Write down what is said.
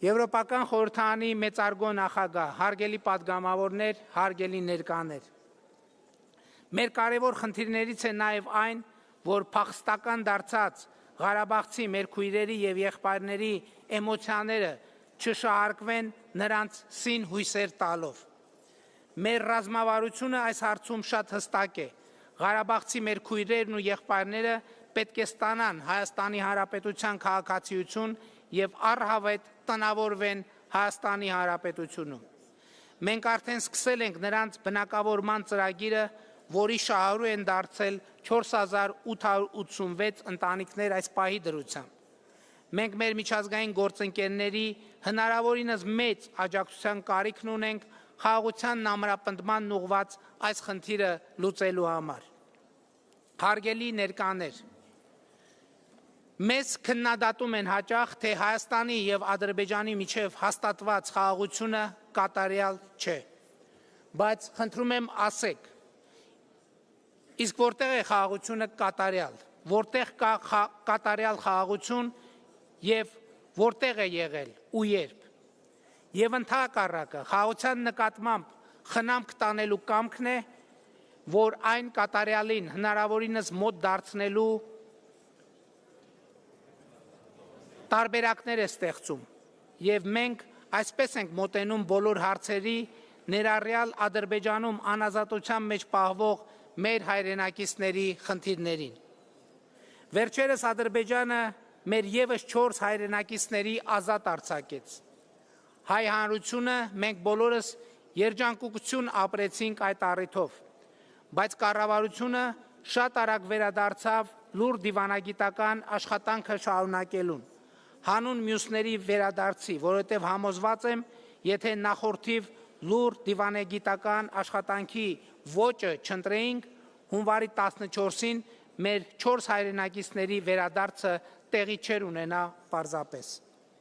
Եվրոպական խորհրդարանի մեծարգո նախագահ, հարգելի պատգամավորներ, հարգելի ներկաներ։ Մեր կարևոր խնդիրներից է նաև այն, որ փախստական դարձած Ղարաբաղցի մեր քույրերի եւ եղբայրների էմոցիաները չշահարկվեն նրանց սին հույսեր տալով։ Մեր ռազմավարությունը այս հարցում շատ հստակ է։ Ղարաբաղցի մեր քույրերն ու եղբայրները պետք է ստանան Հայաստանի Հանրապետության քաղաքացիություն եւ առհավետ տնավորվեն Հայաստանի Հանրապետությունում։ Մենք արդեն սկսել ենք նրանց բնակավորման ծրագիրը, որի շահառու են դարձել 4886 ընտանիքներ այս պահի դրությամբ։ Մենք մեր միջազգային գործընկերների հնարավորինս մեծ աջակցության կարիքն ունենք խաղաղությանն ամրապնդման ուղղված այս խնդիրը լուծելու համար։ Հարգելի ներկաներ, մեզ քննադատում են հաճախ, թե Հայաստանի եւ Ադրբեջանի միջև հաստատված խաղաղությունը կատարյալ չէ, բայց խնդրում եմ ասեք, իսկ որտեղ է խաղաղությունը կատարյալ, որտեղ կա կատարյալ խաղաղություն եւ որտեղ է եղել ու երբ։ Եվ ընդհակառակը խաղաղության նկատմամբ խնամք տանելու կամքն է, որ այն կատարյալին հնարավորինս մոտ դարձնելու տարբերակներ է ստեղծում, եւ մենք այսպես ենք մոտենում բոլոր հարցերի, ներառյալ Ադրբեջանում անազատության մեջ պահվող մեր հայրենակիցների խնդիրներին։ Վերջերս Ադրբեջանը մեր եւս 4 հայրենակիցների ազատ արձակեց։ Հայ հանրությունը մենք բոլորս երջանկություն ապրեցինք այդ առիթով, բայց կառավարությունը շատ արագ վերադարձավ լուր դիվանագիտական աշխատանքը շարունակելուն, հանուն մյուսների վերադարձի, որովհետև համոզված եմ, եթե նախորդիվ լուր դիվանագիտական աշխատանքի ոճը չընտրեինք, հունվարի 14-ին մեր 4 հայրենակիցների վերադարձը տեղի չէր ունենա պարզապես։